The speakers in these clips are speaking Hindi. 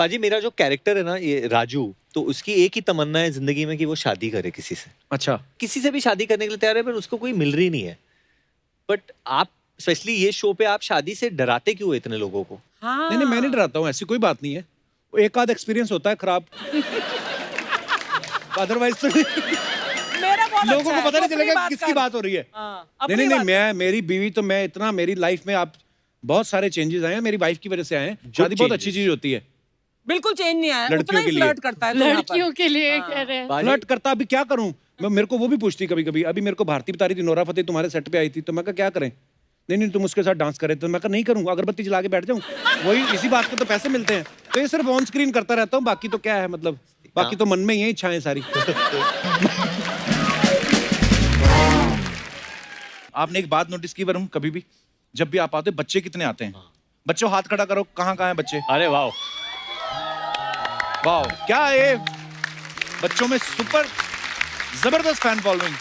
पाजी मेरा जो कैरेक्टर है ना ये राजू, तो उसकी एक ही तमन्ना है जिंदगी में कि वो शादी करे किसी से। अच्छा, किसी से भी शादी करने के लिए तैयार है पर उसको कोई मिल रही नहीं है। बट आप स्पेशली ये शो पे आप शादी से डराते क्यों हो इतने लोगों को? नहीं नहीं मैं नहीं डराता हूँ, ऐसी कोई बात नहीं है। वो एक आध एक्सपीरियंस होता है खराब, अदरवाइज तो मेरा बहुत लोगों अच्छा को है, पता तू नहीं अपनी चलेगा बात कि किसकी कर। बात हो रही है। हाँ, नहीं अपनी नहीं नहीं, बात मैं मेरी बीवी तो मैं इतना मेरी लाइफ में आप बहुत सारे चेंजेस आए हैं, मेरी वाइफ की वजह से आए हैं। शादी बहुत अच्छी चीज होती है बिल्कुल चेंज नहीं आया, लड़कियों उतना ही के लिए। फ्लर्ट करता है तू यहाँ पर। लड़कियों के लिए कह रहे हैं। फ्लर्ट करता। अभी क्या करूं मैं, मेरे को वो भी पूछती कभी कभी। अभी मेरे को भारती बता रही थी नोरा फतेही तुम्हारे सेट पे आई थी, तो मैं कहा क्या करें, नहीं नहीं तुम उसके साथ डांस करे, तो मैं कहा नहीं करूंगा, अगरबत्ती जला के बैठ जाऊं, वही इसी बात के तो पैसे मिलते हैं। तो ये सिर्फ ऑन स्क्रीन करता रहता हूँ, बाकी तो क्या है मतलब, बाकी तो मन में ही है इच्छाएं सारी। आपने एक बात नोटिस की वरुण, कभी भी जब भी आप आते बच्चे कितने आते हैं? बच्चों हाथ खड़ा करो, कहाँ कहाँ हैं बच्चे? अरे वाह, वाह क्या ये बच्चों में सुपर जबरदस्त फैन फॉलोइंग।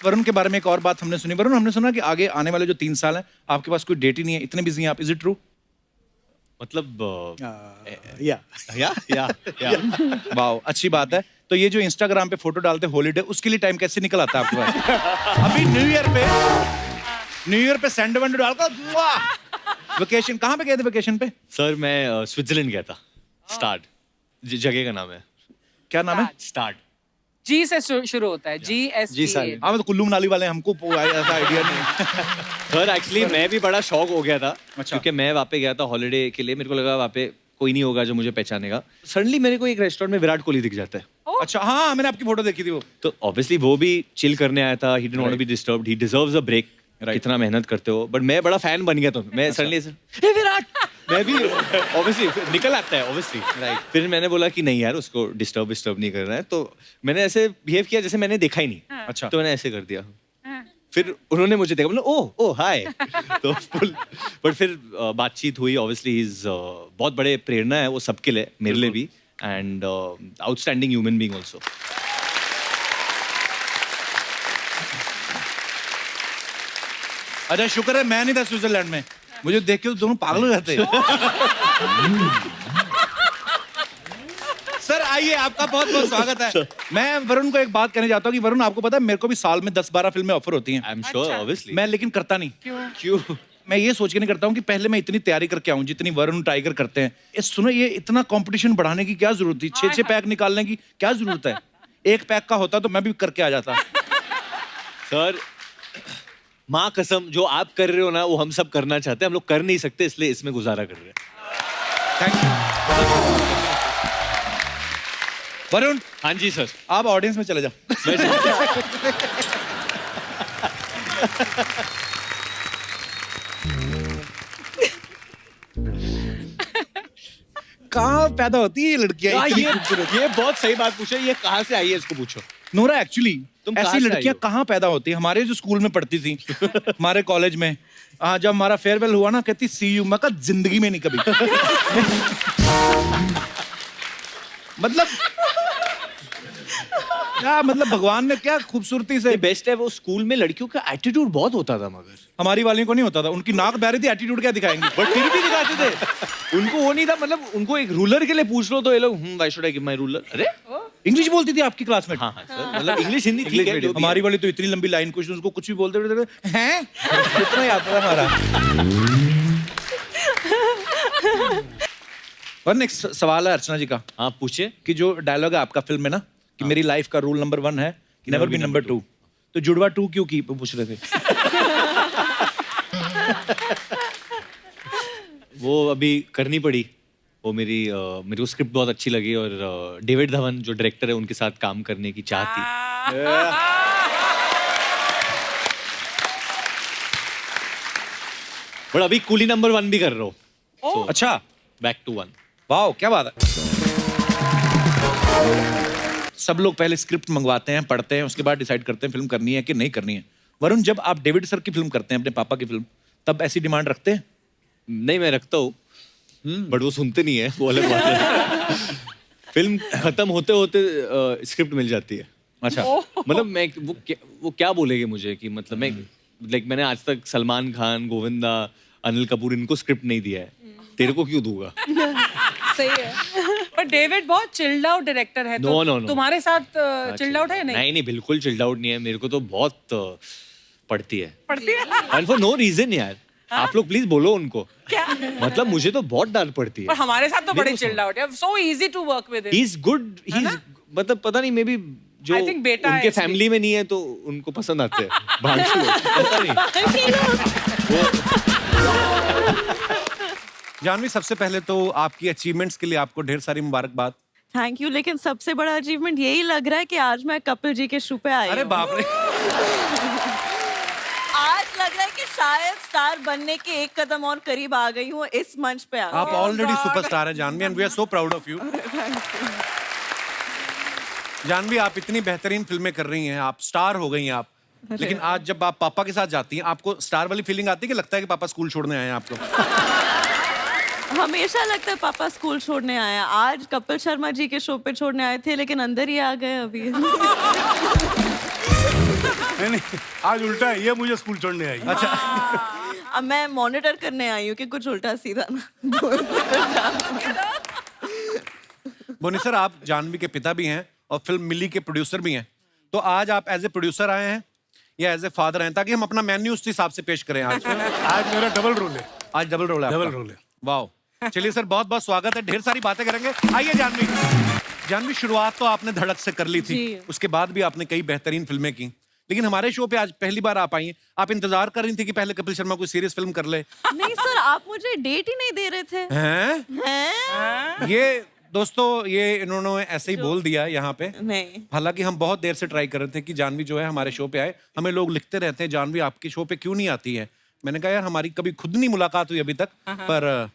वरुण के बारे में एक और बात हमने सुनी, वरुण हमने सुना कि आगे आने वाले जो 3 साल हैं आपके पास कोई डेट ही नहीं है, इतने बिजी हैं आप, इज इट ट्रू? मतलब या या वाह अच्छी बात है। तो ये जो इंस्टाग्राम पे फोटो डालते हैं हॉलीडे, उसके लिए टाइम कैसे निकल आता है आपके पास? अभी न्यू ईयर पे सैंड वैंड डालकर वाह। वेकेशन कहाँ पे गए थे वेकेशन पे? सर मैं स्विट्जरलैंड गया था। स्टार्ट जगह का नाम है। क्या नाम है? स्टार्ट। जी से शुरू होता है, GST। जी सर। हाँ तो कुल्लू मनाली वाले हैं, हमको ऐसा आइडिया नहीं है। सर एक्चुअली मैं भी बड़ा शॉक हो गया था। अच्छा। क्योंकि मैं वहाँ पे गया था हॉलीडे के लिए, मेरे को लगा वहाँ पे कोई नहीं होगा जो मुझे पहचानेगा। सडनली मेरे को एक रेस्टोरेंट में विराट कोहली दिख जाता है। अच्छा हाँ मैंने आपकी फोटो देखी थी वो। तो ऑब्वियसली वो भी चिल करने आया था। He didn't want to be disturbed, he deserves a break. कितना मेहनत करते हो, बट मैं बड़ा फैन बन गया। तो मैं सडनली हे विराट, मैं भी ऑब्वियसली निकल आता है ऑब्वियसली राइट। फिर मैंने बोला कि नहीं यार उसको डिस्टर्ब नहीं करना है, तो मैंने ऐसे बिहेव किया जैसे मैंने देखा ही नहीं। अच्छा। तो मैंने ऐसे कर दिया। फिर उन्होंने मुझे देखा, बोला ओह हाय। तो बट फिर बातचीत हुई। ऑब्वियसली ही इज बहुत बड़े प्रेरणा है वो सबके लिए, मेरे लिए भी, and outstanding human being also. अच्छा शुक्र है मैं नहीं था स्विट्जरलैंड में, मुझे देख के तो दोनों पागल हो जाते। सर आइए, आपका बहुत बहुत स्वागत है। मैं वरुण को एक बात कहना चाहता हूँ कि वरुण आपको पता है मेरे को भी साल में 10-12 फिल्में ऑफर होती हैं। आई एम श्योर ऑब्वियसली। मैं लेकिन करता नहीं। क्यों? मैं ये सोच के नहीं करता हूँ कि पहले मैं इतनी तैयारी करके आऊँ जितनी वरुण टाइगर करते हैं। ये सुनो, ये इतना कंपटीशन बढ़ाने की क्या जरूरत थी? 6-6 पैक निकालने की क्या जरूरत है? एक पैक का होता तो मैं भी करके आ जाता। सर माँ कसम, जो आप कर रहे हो ना वो हम सब करना चाहते हैं, हम लोग कर नहीं सकते, इसलिए इसमें गुजारा कर रहे हैं। Thank you Varun. हाँ जी सर। आप ऑडियंस में चले जाओ। कहाँ पैदा होती है ये लड़कियां इतनी खूबसूरत? ये बहुत सही बात पूछे, ये कहाँ से आई है इसको पूछो। नोरा एक्चुअली तुम कहाँ ऐसी से लड़कियां आई हो? कहाँ पैदा होती हैं? हमारे जो स्कूल में पढ़ती थी, हमारे कॉलेज में, जब हमारा फेयरवेल हुआ ना, कहती सी यू। मैं कहा जिंदगी में नहीं कभी। मतलब क्या मतलब, भगवान ने क्या खूबसूरती से। ये बेस्ट है, वो स्कूल में लड़कियों का एटीट्यूड बहुत होता था, मगर हमारी वाली को नहीं होता था, उनकी नाक बह रही थी, एटीट्यूड क्या दिखाएंगे? बट फिर भी दिखाते थे। उनको वो नहीं था, मतलब उनको एक रूलर के लिए पूछ लो तो ये लोग why should I give my ruler. अरे इंग्लिश बोलती थी आपकी क्लास में? हाँ हाँ सर, मतलब इंग्लिश हिंदी ठीक है, जो भी हमारी है। वाली तो इतनी लंबी लाइन क्वेश्चन, उसको कुछ भी बोलते हैं इतना ही आता था हमारा। और नेक्स्ट सवाल है अर्चना जी का। हाँ पूछे। कि जो डायलॉग है आपका फिल्म में ना, कि मेरी लाइफ का रूल नंबर 1 है नेवर बी नंबर 2, तो जुड़वा 2 क्यों की पूछ रहे थे? वो अभी करनी पड़ी। वो मेरे को स्क्रिप्ट बहुत अच्छी लगी, और डेविड धवन जो डायरेक्टर है उनके साथ काम करने की चाह थी। बट अभी कूली नंबर 1 भी कर रहा हूँ। अच्छा, बैक टू 1। वाह क्या बात है। सब लोग पहले स्क्रिप्ट मंगवाते हैं, पढ़ते हैं, उसके बाद डिसाइड करते हैं फिल्म करनी है कि नहीं करनी है। वरुण, जब आप डेविड सर की फिल्म करते हैं, अपने पापा की फिल्म, तब ऐसी डिमांड रखते हैं? नहीं, मैं रखता हूँ, बट वो सुनते नहीं है, वो अलग बात है। फिल्म खत्म होते होते स्क्रिप्ट मिल जाती है। अच्छा। मतलब मैं वो क्या बोलेंगे मुझे कि मतलब मैंने आज तक सलमान खान, गोविंदा, अनिल कपूर, इनको स्क्रिप्ट नहीं दिया है। तेरे को क्यों दूंगा? सही है। पर डेविड बहुत चिल्ड आउट डायरेक्टर है, No, no, no. तुम्हारे साथ चिल्ड आउट है या नहीं? नहीं, बिल्कुल चिल्ड आउट नहीं है, मेरे को तो बहुत पड़ती है, पड़ती है? एंड फॉर नो रीजन यार। आप लोग प्लीज बोलो उनको। क्या? मतलब मुझे तो बहुत डांट पड़ती पर है। हमारे साथ तो बड़े मेरे को चिल्ड आउट है, so easy to work with he is good, he is, मतलब पता नहीं, मे बी जो I think बेटा है उनके इसलिए। फैमिली में नहीं है तो उनको पसंद आते हैं भांगसू लोग, पता नहीं। जानवी, सबसे पहले तो आपकी अचीवमेंट्स के लिए आपको ढेर सारी मुबारकबाद। Thank you. लेकिन सबसे बड़ा अचीवमेंट यही लग रहा है कि आज मैं कपिल जी के शो पे आई अरे हूँ। बाप रे, आज लग रहा है कि शायद स्टार बनने के एक कदम और करीब आ गई हूँ इस मंच पे आप ऑलरेडी सुपरस्टार हैं Janhvi, and we are so proud of you. Janhvi, आप इतनी बेहतरीन फिल्में कर रही हैं, आप स्टार हो गई हैं आप, लेकिन आज जब आप पापा के साथ जाती हैं, आपको स्टार वाली फीलिंग आती है कि लगता है कि पापा स्कूल छोड़ने आए हैं आपको? हमेशा लगता है पापा स्कूल छोड़ने आए हैं। आज कपिल शर्मा जी के शो पे छोड़ने आए थे, लेकिन अंदर ही आ गए अभी। नहीं, आज उल्टा है, ये मुझे स्कूल छोड़ने आई। अच्छा, अब मैं मॉनिटर करने आई हूँ कि कुछ उल्टा सीधा ना। बोनी सर, आप जानवी के पिता भी हैं और फिल्म मिली के प्रोड्यूसर भी हैं, तो आज आप एज ए प्रोड्यूसर आए हैं या एज ए फादर हैं, ताकि हम अपना मेन्यू उस हिसाब से पेश करें आज? आज मेरा डबल रोल है। आज डबल रोल है, डबल रोल है। वाह, चलिए सर, बहुत बहुत स्वागत है, ढेर सारी बातें करेंगे। आइए जानवी। जानवी, शुरुआत तो आपने धड़क से कर ली थी, जी। उसके बाद भी आपने कई बेहतरीन फिल्में की, लेकिन हमारे शो पे आज पहली बार आप आई हैं। आप इंतजार कर रही थी कि पहले कपिल शर्मा कोई सीरियस फिल्म कर ले? नहीं सर, आप मुझे डेट ही नहीं दे रहे थे। हैं? हैं? ये दोस्तों, ये इन्होंने ऐसे ही बोल दिया यहाँ पे। नहीं। हालांकि हम बहुत देर से ट्राई कर रहे थे कि जानवी जो है हमारे शो पे आए। हमें लोग लिखते रहते हैं, जानवी आपके शो पे क्यों नहीं आती है? मैंने कहा यार, हमारी कभी खुद नहीं मुलाकात हुई अभी तक, पर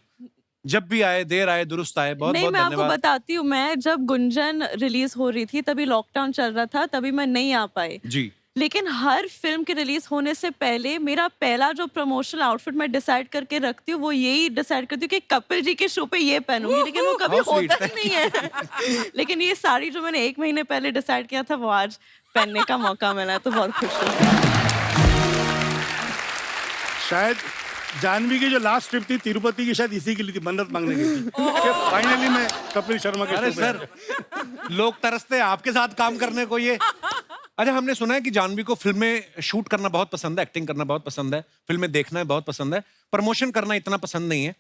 जब भी आए, देर आए दुरुस्त आए, बहुत नहीं, बहुत मैं आपको धन्यवाद। बताती हूँ, मैं जब गुंजन रिलीज हो रही थी तभी लॉकडाउन चल रहा था, तभी मैं नहीं आ पाई। जी, लेकिन हर फिल्म के रिलीज होने से पहले मेरा पहला जो प्रमोशनल आउटफिट मैं डिसाइड करके रखती हूँ, वो यही डिसाइड करती हूँ कि कपिल जी के शो पे ये पहनूंगी, लेकिन वो कभी How sweet, होता ही नहीं है। लेकिन ये साड़ी जो मैंने 1 महीने पहले डिसाइड किया था, वो आज पहनने का मौका मिला है, तो बहुत खुश हूँ। शायद जानवी की जो लास्ट ट्रिप थी तिरुपति की, शायद इसी के लिए थी, मन्नत मांगने की थी कि फाइनली मैं कपिल शर्मा के अरे शो पे सर, लोग तरसते हैं आपके साथ काम करने को। ये अच्छा, हमने सुना है कि जानवी को फिल्में शूट करना बहुत पसंद है, एक्टिंग करना बहुत पसंद है, फिल्में देखना बहुत पसंद है, प्रमोशन करना इतना पसंद नहीं है।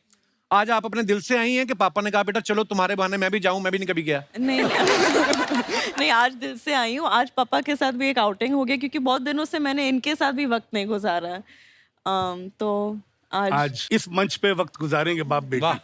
आज आप अपने दिल से आई हैं कि पापा ने कहा बेटा चलो तुम्हारे बहाने मैं भी जाऊं? मैं भी नहीं कभी गया। नहीं नहीं, आज दिल से आई हूँ। आज पापा के साथ भी एक आउटिंग हो गया, क्योंकि बहुत दिनों से मैंने इनके साथ भी वक्त नहीं गुजारा है। तो आज इस मंच पे वक्त गुजारेंगे बाप बेटी। वाह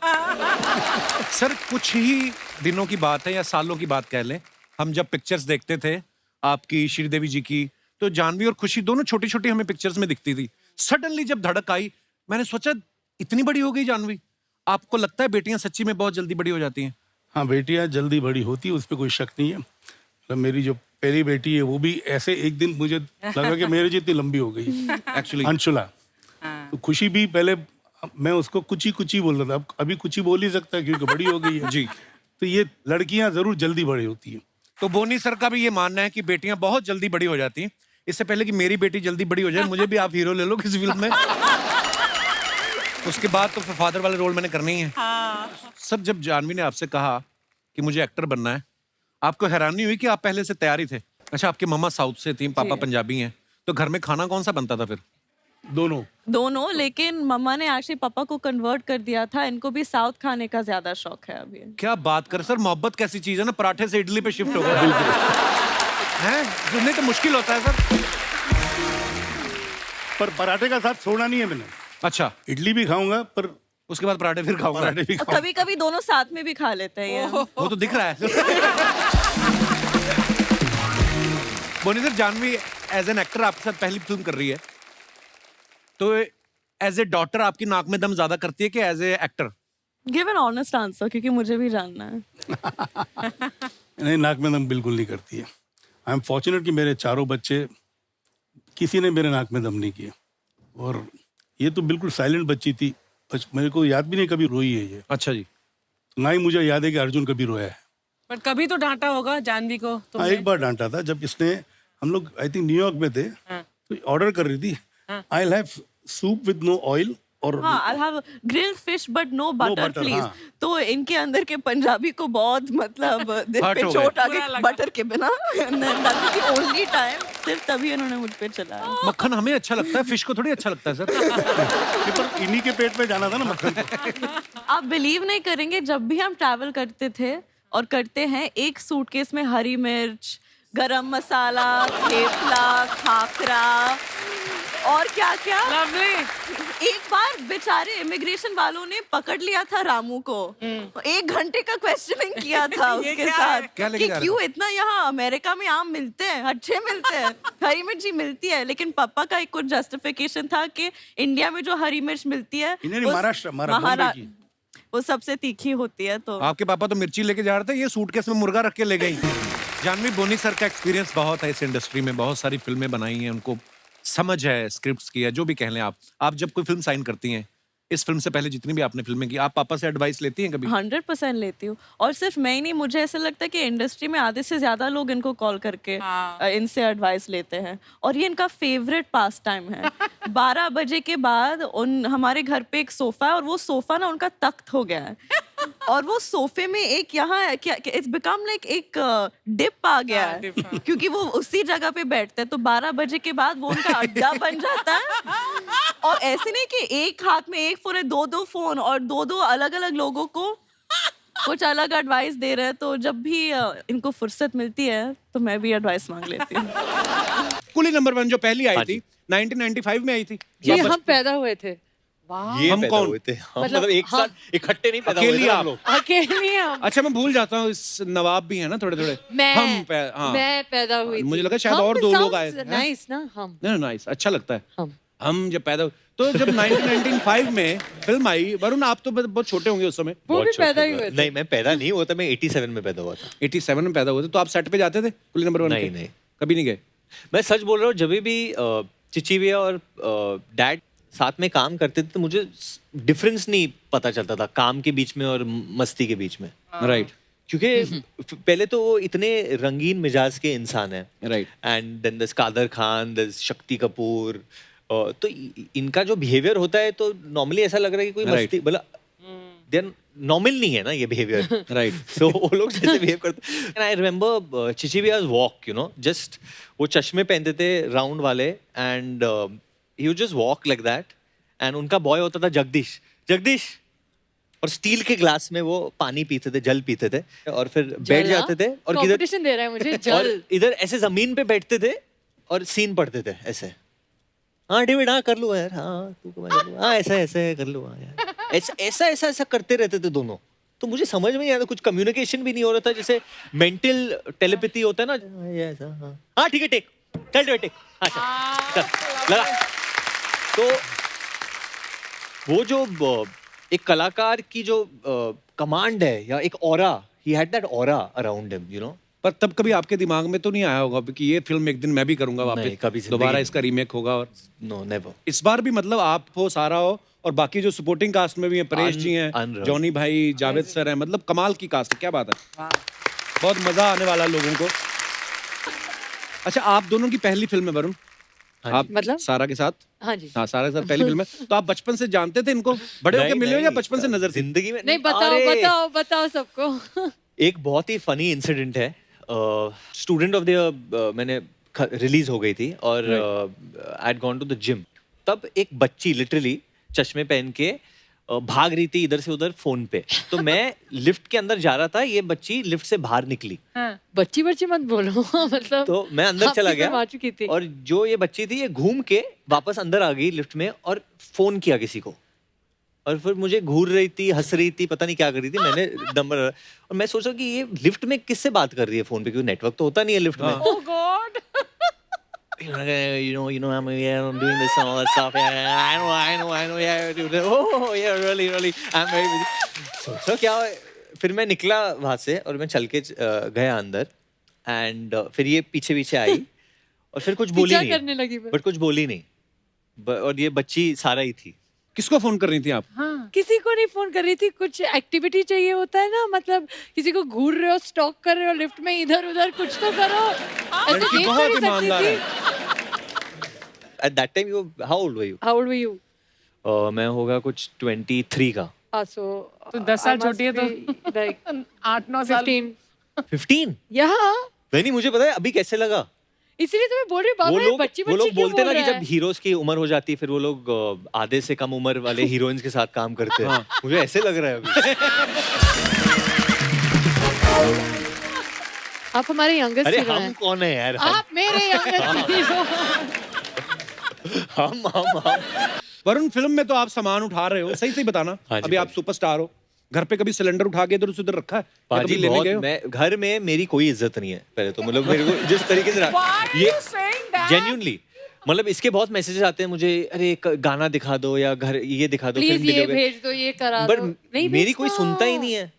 सर, कुछ ही दिनों की बात है या सालों की बात कह लें, हम जब पिक्चर्स देखते थे आपकी, श्रीदेवी जी की, तो जानवी और खुशी दोनों छोटी छोटी हमें पिक्चर्स में दिखती थी। सडनली जब धड़क आई, मैंने सोचा इतनी बड़ी हो गई जानवी। आपको लगता है बेटियां सच्ची में बहुत जल्दी बड़ी हो जाती हैं? हाँ, बेटियां जल्दी बड़ी होती है, उस पर कोई शक नहीं है। मतलब मेरी जो पहली बेटी है वो भी ऐसे एक दिन मुझे लगा कि मेरे जितनी लंबी हो गई एक्चुअली अंशुला। तो खुशी भी पहले मैं उसको कुची कुची बोल रहा था, अब अभी कुची बोल ही सकता है क्योंकि बड़ी हो गई है जी। तो ये लड़कियां जरूर जल्दी बड़ी होती हैं। तो बोनी सर का भी ये मानना है कि बेटियां बहुत जल्दी बड़ी हो जाती हैं। इससे पहले कि मेरी बेटी जल्दी बड़ी हो जाए, मुझे भी आप हीरो ले लो किसी फिल्म में। उसके बाद तो फिर फादर वाले रोल मैंने करने ही है। सर, जब जानवी ने आपसे कहा कि मुझे एक्टर बनना है, आपको हैरानी हुई कि आप पहले से तैयारी थे? अच्छा, आपकी मम्मा साउथ से थी, पापा पंजाबी हैं, तो घर में खाना कौन सा बनता था फिर? दोनों, लेकिन मम्मा ने एक्चुअली पापा को कन्वर्ट कर दिया था। इनको भी साउथ खाने का ज्यादा शौक है अभी। क्या बात कर सर, मोहब्बत कैसी चीज है ना, पराठे से इडली पे शिफ्ट हो गया। हैं, जुड़ने तो मुश्किल होता है सर। पर पराठे का साथ छोड़ना नहीं है मैंने। अच्छा, इडली भी खाऊंगा पर उसके बाद पराठे फिर खाऊंगा। पराठे भी और खाऊंगा। कभी कभी दोनों साथ में भी खा लेते हैं ये। वो तो दिख रहा है। Boney sir, Janhvi as an actor आपके साथ पहली फिल्म कर रही है, तो एज ए डॉटर आपकी नाक में दम ज्यादा करती है कि as a actor? Give an honest answer, क्योंकि मुझे भी जानना है। नहीं, नाक में दम बिल्कुल नहीं करती है। आई एम फॉर्चुनेट कि मेरे चारों बच्चे, किसी ने मेरे नाक में दम नहीं किया। और ये तो बिल्कुल साइलेंट बच्ची थी, बस मेरे को याद भी नहीं कभी रोई है ये। अच्छा जी। ना ही मुझे याद है कि अर्जुन कभी रोया है। पर कभी तो डांटा होगा जानवी को हाँ, तुमने? एक बार डांटा था जब इसने, हम लोग आई थिंक न्यूयॉर्क में थे, हाँ। तो ऑर्डर कर रही थी, I will have soup with no oil और हाँ, I'll have grilled fish but no butter, butter, please. हाँ. तो इनके अंदर के पंजाबी को बहुत मतलब दिल Hurt पे हो चोट आ बुरा गई लगा। बटर के बिना। And then that was the only time, सिर्फ तभी उन्होंने मुझ पे चलाया। मक्खन हमें अच्छा लगता है, फिश को थोड़ी अच्छा लगता है सर। पर इन्हीं के पेट में जाना था ना मक्खन को। आप बिलीव नहीं करेंगे, जब भी हम ट्रैवल करते थे और करते हैं, एक सूटकेस में हरी मिर्च, गरम मसाला, थेपला, खाकरा और क्या क्या। लवली। एक बार बेचारे इमिग्रेशन वालों ने पकड़ लिया था रामू को, 1 घंटे का क्वेश्चनिंग किया था ये उसके क्या साथ है? क्या लेके कि जा रहे क्यों थे? इतना यहाँ अमेरिका में आम मिलते हैं, अच्छे मिलते हैं, हरी मिर्ची मिलती है, लेकिन पापा का एक कुछ जस्टिफिकेशन था कि इंडिया में जो हरी मिर्च मिलती है इन्हें नहीं, वो महाराष्ट्र, बॉम्बे की। वो सबसे तीखी होती है। तो आपके पापा तो मिर्ची लेके जा रहे थे, ये सूटकेस में मुर्गा रख के ले गई। जानवी बोनी सर का एक्सपीरियंस बहुत है इस इंडस्ट्री में, बहुत सारी फिल्में बनाई हैं, उनको समझ है स्क्रिप्ट्स की है, जो भी कह लें आप जब कोई फिल्म साइन करती हैं, इस फिल्म से पहले जितनी भी आपने फिल्में की, आप पापा से एडवाइस लेती हैं कभी? 100% लेती हूँ। और सिर्फ मैं ही नहीं, मुझे ऐसा लगता है कि इंडस्ट्री में आधे से ज्यादा लोग इनको कॉल करके हाँ। इनसे एडवाइस लेते हैं, और ये इनका फेवरेट पास टाइम है। 12 बजे के बाद हमारे घर पे एक सोफा है, और वो सोफा ना उनका तख्त हो गया है, और वो सोफे में एक यहाँ इट्स बिकम लाइक एक डिप आ गया हाँ, है, dip, हाँ। क्योंकि वो उसी जगह पे बैठते हैं। तो 12 बजे के बाद वो उनका अड्डा बन जाता है। और ऐसे नहीं कि एक हाथ में एक फोन है, 2-2 फोन, और 2-2 अलग-अलग लोगों को कुछ अलग एडवाइस दे रहे हैं। तो जब भी इनको फुर्सत मिलती है तो मैं भी एडवाइस मांग लेती हूँ। कुली नंबर 1 जो पहली आई हाँ थी, जी। 1995 में आई थी। जी आप हम पैदा हुए थे, ये हम पैदा कौन? हुए थे, हम मतलब मतलब एक हम- साथ इकट्ठे नहीं पैदा अकेली हुए थे हम आप? लोग। अकेले हम। अच्छा, मैं भूल जाता हूँ, इस नवाब भी है ना थोड़े थोड़े। हाँ। मैं पैदा हुई मुझे थी। लगा शायद हम और 2 लोग आए sounds थे। nice ना हम। नहीं नाइस, अच्छा लगता है। हम जब पैदा तो जब 1995 में फिल्म आई, वरुण आप तो बहुत छोटे होंगे उस समय। वो भी बहुत छोटे पैदा ही थे। हुए थे। नहीं, मैं पैदा नहीं हुआ था, मैं 87 में पैदा हुआ था। 87 में पैदा हुए थे, तो आप सेट पे जाते थे कुली नंबर 1 नहीं, पे? नहीं। कभी नहीं गए? मैं सच बोल रहा हूँ, जब भी चिची भैया और डैड साथ में काम करते थे तो मुझे डिफरेंस नहीं पता चलता था काम के बीच में और मस्ती के बीच में, राइट क्योंकि पहले तो वो इतने रंगीन मिजाज के इंसान हैं, राइट। एंड देन दस कादर खान, दस शक्ति कपूर, तो इनका जो बिहेवियर होता है तो नॉर्मली ऐसा लग रहा है कि कोई Right. मस्ती मतलब देन नॉर्मल नहीं है ना ये बिहेवियर। राइट। सो वो लोग जैसे बिहेव करते, एंड आई रिमेम्बर चिची भैया's वॉक, यू नो, जस्ट वो चश्मे पहनते थे राउंड वाले, and he would just walk like that, and उनका बॉय होता था जगदीश, और स्टील के ग्लास में वो पानी पीते थे, जल पीते थे, और फिर बैठ जाते थे, और किधर कंपटीशन दे रहा है मुझे और जल। इधर ऐसे जमीन पे बैठते थे और सीन पढ़ते थे ऐसे। हाँ डेविड, हाँ कर लो यार, हाँ तू कर लो, हाँ ऐसा ऐसा कर लो, हाँ यार ऐसा करते रहते थे दोनों। तो मुझे समझ में नहीं आता, कुछ कम्युनिकेशन भी नहीं हो रहा था, जैसे मेंटल टेलीपैथी होता है ना, ये ऐसा, हाँ ठीक है, टेक चल डेविड टेक, अच्छा चल लगा। तो वो जो एक कलाकार की जो कमांड है, या एक aura, he had that aura around him, you know. पर तब कभी आपके दिमाग में तो नहीं आया होगा कि ये फिल्म एक दिन मैं भी करूंगा नहीं, वापस, कभी जिंदगी दोबारा में। इसका रीमेक होगा? और नो नेवर। इस बार भी मतलब आप हो, सारा हो, और बाकी जो सपोर्टिंग कास्ट में भी हैं, परेश जी हैं, unreal। जॉनी भाई, जावेद सर हैं, मतलब कमाल की कास्ट है, क्या बात है, बहुत मजा आने वाला है लोगों को। अच्छा, आप दोनों की पहली फिल्म है वरुण, हाँ आप मतलब? सारा के साथ? हाँ जी। हाँ, सारा के साथ पहली फिल्म है, तो आप बचपन से जानते थे इनको, बड़े होके नहीं, मिले हो या नहीं, बचपन से नजर थी? जिंदगी में नहीं बताओ सबको। एक बहुत ही फनी इंसिडेंट है। स्टूडेंट ऑफ द ईयर मैंने रिलीज हो गई थी, और I had gone to the gym. तब एक बच्ची लिटरली चश्मे पहन के भाग रही थी इधर से उधर फोन पे, तो मैं लिफ्ट के अंदर जा रहा था, ये बच्ची लिफ्ट से बाहर निकली, बच्ची मत बोलो। मतलब तो मैं अंदर चला आपकी फिल्म आ गया, चुकी थी। और जो ये बच्ची थी ये घूम के वापस अंदर आ गई लिफ्ट में, और फोन किया किसी को, और फिर मुझे घूर रही थी, हंस रही थी, पता नहीं क्या कर रही थी। मैंने नंबर, और मैं सोचा कि ये लिफ्ट में किससे बात कर रही है फोन पे, क्योंकि नेटवर्क तो होता नहीं है लिफ्ट में। Oh God. you know, I'm doing this and all that stuff. Yeah, I know, yeah. Oh, yeah, really, I'm very busy. So क्या, फिर मैं निकला वहाँ से, और मैं चल के गया अंदर, एंड फिर ये पीछे आई, और फिर कुछ बोली पीछा नहीं, करने लगी बट कुछ बोली नहीं, और ये बच्ची सारा ही थी। किसको फोन कर रही थी आप? किसी को नहीं फोन कर रही थी, कुछ एक्टिविटी चाहिए होता है ना, मतलब किसी को घूर रहे हो, स्टॉक कर रहे हो लिफ्ट में, इधर उधर कुछ तो करो। ऐसे लड़की देख बहुत नहीं सकती ईमानदार थी। है। At that time, how old were you? How old were you? मैं होगा कुछ 23 का। सो तो 10 साल छोटी है तो लाइक 8-9 साल 15 15? यहाँ नहीं, मुझे पता है अभी कैसे लगा। इसीलिए तो मैं बोल रही हूँ बाबा ये बच्ची वो लोग क्यों बोलते ना बोल कि रहा जब है? हीरोज की उम्र हो जाती है फिर वो लोग आधे से कम उम्र वाले हीरोइंस के साथ काम करते हैं। मुझे ऐसे लग रहा है अभी। आप हमारे यंगेस्ट अरे हीरो हम हैं। कौन है यार? आप मेरे यंगेस्ट हीरो। हम वरुण, फिल्म में तो आप सामान उठा रहे हो, सही सही बताना। हाँ जी, अभी आप भाई। सुपरस्टार हो, घर पे कभी सिलेंडर उठा के इधर उधर रखा है या पाजी कभी लेने बहुत गए हो? मैं घर में मेरी कोई इज्जत नहीं है पहले तो, मतलब मेरे को जिस तरीके से Why are ये you saying that? जेन्युइनली, मतलब इसके बहुत मैसेजेस आते हैं मुझे, अरे एक गाना दिखा दो या घर ये दिखा दो, प्लीज फिल्म ये वीडियो भेज दो, ये करा बट दो। नहीं मेरी कोई भेजता। सुनता ही नहीं है।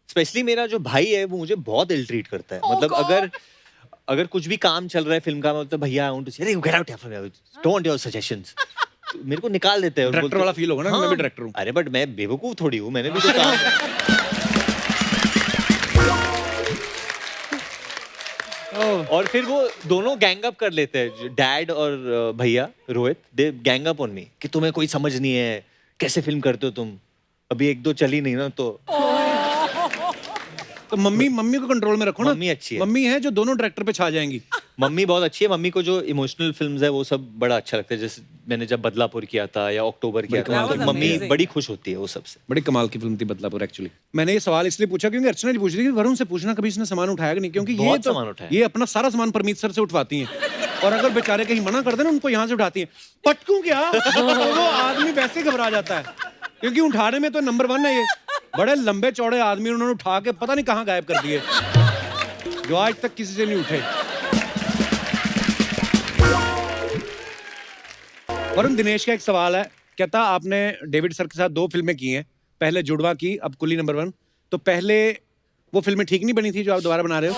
स्पेशली मेरा जो भाई है वो मुझे बहुत इल ट्रीट करता है। Oh मतलब God! अगर कुछ भी काम चल रहा है फिल्म का, मतलब भैया आई वांट टू से, अरे गेट आउट यार, डोंट वांट योर सजेशंस, मेरे को निकाल देते हैं और डायरेक्टर बोलते- वाला फील होगा ना कि मैं भी डायरेक्टर हूँ। अरे बट मैं बेवकूफ थोड़ी हूँ, मैंने भी तो काम और फिर वो दोनों गैंग अप कर लेते हैं, डैड और भैया रोहित, दे गैंग अप ऑन मी कि तुम्हें कोई समझ नहीं है, कैसे फिल्म करते हो तुम, अभी 1-2 चली नहीं ना तो। तो मम्मी को कंट्रोल में रखो ना। मम्मी अच्छी है। मम्मी है जो दोनों डायरेक्टर पे छा जाएंगी। मम्मी बहुत अच्छी है। मम्मी को जो इमोशनल फिल्म्स है वो सब बड़ा अच्छा लगता है, जैसे मैंने जब बदलापुर किया था या अक्टूबर किया था, कमाल तो की मम्मी amazing. बड़ी खुश होती है वो सबसे। बड़ी कमाल की फिल्म थी बदलापुर एक्चुअली। मैंने ये सवाल इसलिए पूछा क्योंकि अर्चना जी पूछ रही थी कि वरुण से पूछना कभी इसने सामान उठाया कि नहीं, क्योंकि ये बहुत तो सामान उठाया। ये अपना सारा सामान परमीत सर से उठवाती हैं और अगर बेचारे कहीं मना कर देना उनको यहाँ से उठाती हैं। पटकू क्या वो आदमी वैसे घबरा जाता है क्योंकि उठाने में तो नंबर 1 है ये। बड़े लंबे चौड़े आदमी उन्होंने उठा के पता नहीं कहाँ गायब कर दिए, जो आज तक किसी से नहीं उठे। वरुण, दिनेश का एक सवाल है, कहता आपने डेविड सर के साथ 2 फिल्में की हैं, पहले जुड़वा की, अब कुली नंबर 1, तो पहले वो फिल्में ठीक नहीं बनी थी जो आप दोबारा बना रहे हो?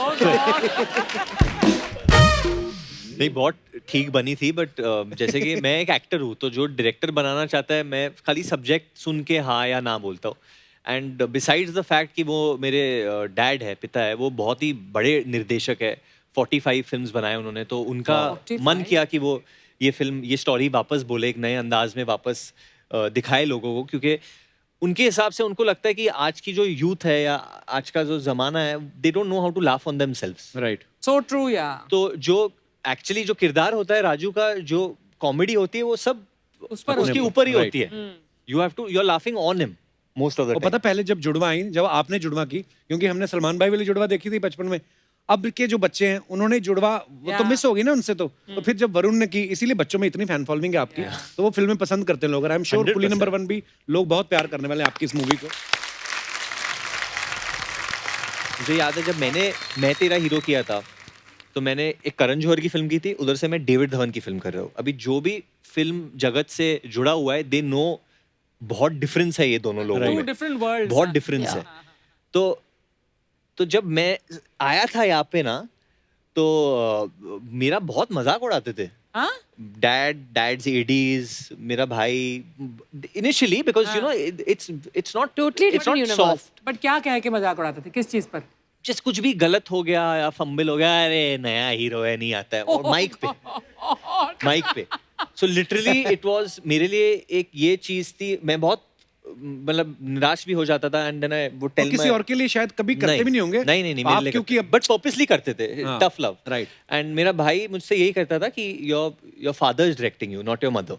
नहीं, बहुत ठीक बनी थी, बट जैसे कि मैं एक एक्टर हूँ तो जो डायरेक्टर बनाना चाहता है मैं खाली सब्जेक्ट सुन के हाँ या ना बोलता हूँ। एंड बिसाइड्स द फैक्ट कि वो मेरे डैड है, पिता है, वो बहुत ही बड़े निर्देशक है, 45 फिल्म्स बनाए उन्होंने, तो उनका 45? मन किया कि वो ये फिल्म, ये स्टोरी वापस बोले, एक नए अंदाज में वापस दिखाए लोगों को, क्योंकि उनके हिसाब से उनको लगता है कि आज की जो यूथ है या आज का जो जमाना है, they don't know how to laugh on themselves. Right. So true, yeah. तो जो एक्चुअली जो किरदार होता है राजू का, जो कॉमेडी होती है वो सब उस पर उसके होती है। ऊपर ही Right. होती है। You have to, you are laughing on him most of the और टाइम। पता पहले जब जुड़वा आई, जब आपने जुड़वा की, क्योंकि हमने सलमान भाई वाली जुड़वा देखी थी बचपन में, अब के जो बच्चे हैं उन्होंने जुड़वा, वो तो Yeah. मिस हो गई ना उनसे, तो फिर जब वरुण ने की, इसीलिए बच्चों में इतनी फैन फॉलोइंग है आपकी, तो वो फिल्में पसंद करते हैं लोग। और आई एम श्योर कुली 100%. नंबर 1 भी लोग बहुत प्यार करने वाले हैं आपकी इस मूवी को। मुझे याद है जब मैं तेरा हीरो किया था, तो मैंने एक करण जौहर की फिल्म की थी, उधर से मैं डेविड धवन की फिल्म कर रहा हूँ। अभी जो भी फिल्म जगत से जुड़ा हुआ है, दे नो बहुत डिफरेंस है ये दोनों लोगों Two में, different worlds. बहुत डिफरेंस है। तो जब मैं आया था यहाँ पे ना, तो मेरा बहुत मजाक उड़ाते थे हाँ? डैड्स एडीज, मेरा भाई initially, because you know it's not Totally different universe. Soft, But क्या कह के मजाक उड़ाते थे, किस चीज पर? जस्ट कुछ भी गलत हो गया या फंबल हो गया, अरे नया हीरो है, नहीं आता है, और माइक पे सो लिटरली इट वाज मेरे लिए एक ये चीज थी, मैं बहुत मतलब निराश भी हो जाता था। And then I would tell किसी और के लिए शायद कभी करते भी नहीं होंगे। नहीं मेरे आप लिए क्योंकि अब बट पर्पसली करते थे, हाँ, टफ लव, right. एंड मेरा भाई मुझसे यही कहता था कि your father is directing you, not your mother,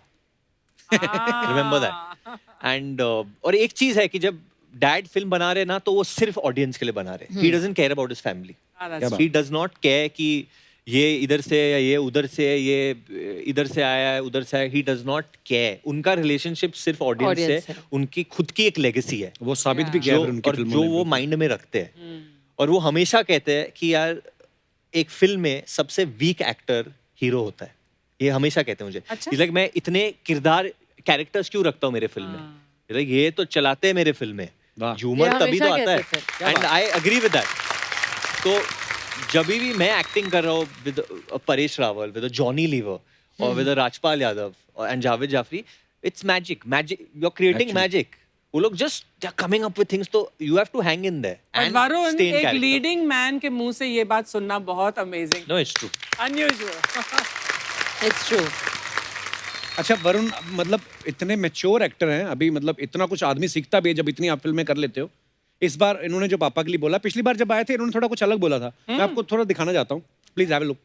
remember that. And और एक चीज है कि जब डैड फिल्म बना रहे ना, तो वो सिर्फ ऑडियंस के लिए बना रहे, he doesn't care about his family, that's he does not care कि ये इधर से या ये उधर से, ये इधर से आया है उधर से आया, ही डज नॉट केयर। उनका रिलेशनशिप सिर्फ ऑडियंस Audience से, है। उनकी खुद की एक लेगेसी है वो साबित भी किया जो, फिर उनकी और फिल्मों जो ने वो भी। माइंड में रखते हैं। और वो हमेशा कहते हैं कि यार एक फिल्म में सबसे वीक एक्टर हीरो होता है, ये हमेशा कहते हैं मुझे। अच्छा? लाइक मैं इतने किरदार कैरेक्टर्स क्यों रखता हूँ मेरे फिल्म में, लाइक ये तो चलाते हैं मेरे फिल्म में, वाह। ह्यूमर ये तभी तो हमेशा आता है, कहते and I agree with that. तो जब भी मैं एक्टिंग कर रहा हूँ विद परेश रावल, विद जॉनी लीवर और with Rajpal Yadav and Javed Jaffrey, it's magic, you are creating magic. वो लोग just they are coming up with things, तो you have to hang in there and Varun, stay in एक कैरेक्टर। लीडिंग मैन के मुंह से ये बात सुनना बहुत amazing, no, it's true. Unusual. It's true. अच्छा वरुण, मतलब इतने मैच्योर एक्टर हैं अभी, मतलब इतना कुछ आदमी सीखता भी है जब इतनी आप फिल्में कर लेते हो। इस बार इन्होंने जो पापा के लिए बोला, पिछली बार जब आए थे इन्होंने थोड़ा कुछ अलग बोला था। मैं आपको थोड़ा दिखाना चाहता हूँ, प्लीज हैव अ लुक।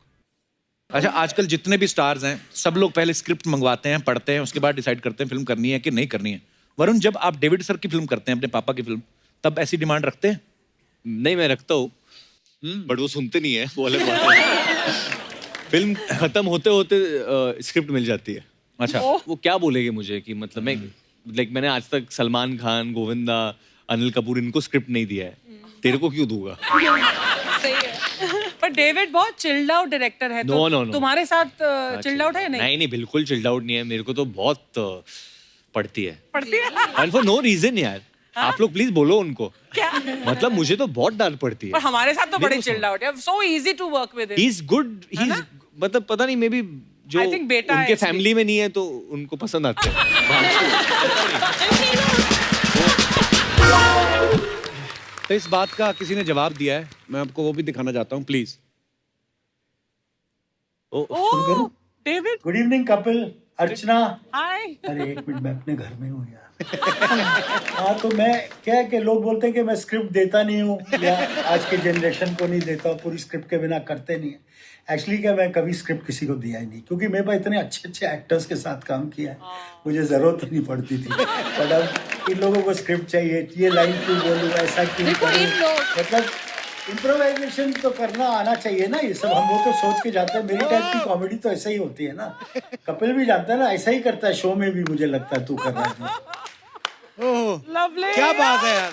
अच्छा, आजकल जितने भी स्टार्स हैं सब लोग पहले स्क्रिप्ट मंगवाते हैं, पढ़ते हैं, उसके बाद डिसाइड करते हैं फिल्म करनी है कि नहीं करनी है। वरुण, जब आप डेविड सर की फिल्म करते हैं, अपने पापा की फिल्म, तब ऐसी डिमांड रखते हैं? नहीं, मैं रखता हूँ, बट वो सुनते नहीं है, वो अलग बात है। फिल्म खत्म होते होते स्क्रिप्ट मिल जाती है। अच्छा। वो क्या बोलेंगे मुझे कि मतलब मैंने आज तक सलमान खान, गोविंदा, अनिल कपूर इनको स्क्रिप्ट नहीं दिया है, तेरे को क्यों दूंगा? सही है। पर डेविड बहुत चिल्ड आउट डायरेक्टर है, तो No. तुम्हारे साथ चिल्ड आउट है या नहीं? नहीं, बिल्कुल चिल्ड आउट नहीं है, मेरे को तो बहुत पड़ती है, पड़ती है? एंड फॉर नो रीजन यार। आप लोग प्लीज बोलो उनको। क्या? मतलब मुझे तो बहुत डांट पड़ती पर है। हमारे साथ तो बड़े मेरे को चिल्ड आउट है, so easy to work with he is good, he is, मतलब पता नहीं, मे बी जो I think बेटा है उनके इसलिए। फैमिली में नहीं है तो उनको पसंद आते हैं। तो इस बात का किसी ने जवाब दिया है, मैं आपको वो भी दिखाना चाहता हूँ, please. Oh, David, good evening Kapil, Archana. Hi. अरे एक मिनट, मैं अपने घर में हूँ यार। हाँ, तो मैं क्या है कि लोग बोलते हैं कि मैं स्क्रिप्ट देता नहीं हूँ या आज के जनरेशन को नहीं देता, पूरी स्क्रिप्ट के बिना करते नहीं है। एक्चुअली क्या, मैं कभी स्क्रिप्ट किसी को दिया ही नहीं, क्योंकि मेरे पास इतने अच्छे अच्छे एक्टर्स के साथ काम किया है, मुझे ज़रूरत नहीं पड़ती थी। बट अब इन लोगों को स्क्रिप्ट चाहिए, ये लाइन क्यों बोलूँ, ऐसा क्यों देखो करूँ, इन लोग मतलब इम्प्रोवाइजेशन तो करना आना चाहिए ना। ये सब हम वो तो सोच के जाते हैं, मेरी टाइप की कॉमेडी तो ऐसा ही होती है ना। कपिल भी जानता है ना, ऐसा ही करता है शो में भी, मुझे लगता है तू कर रहा है। लवली। क्या बात है यार।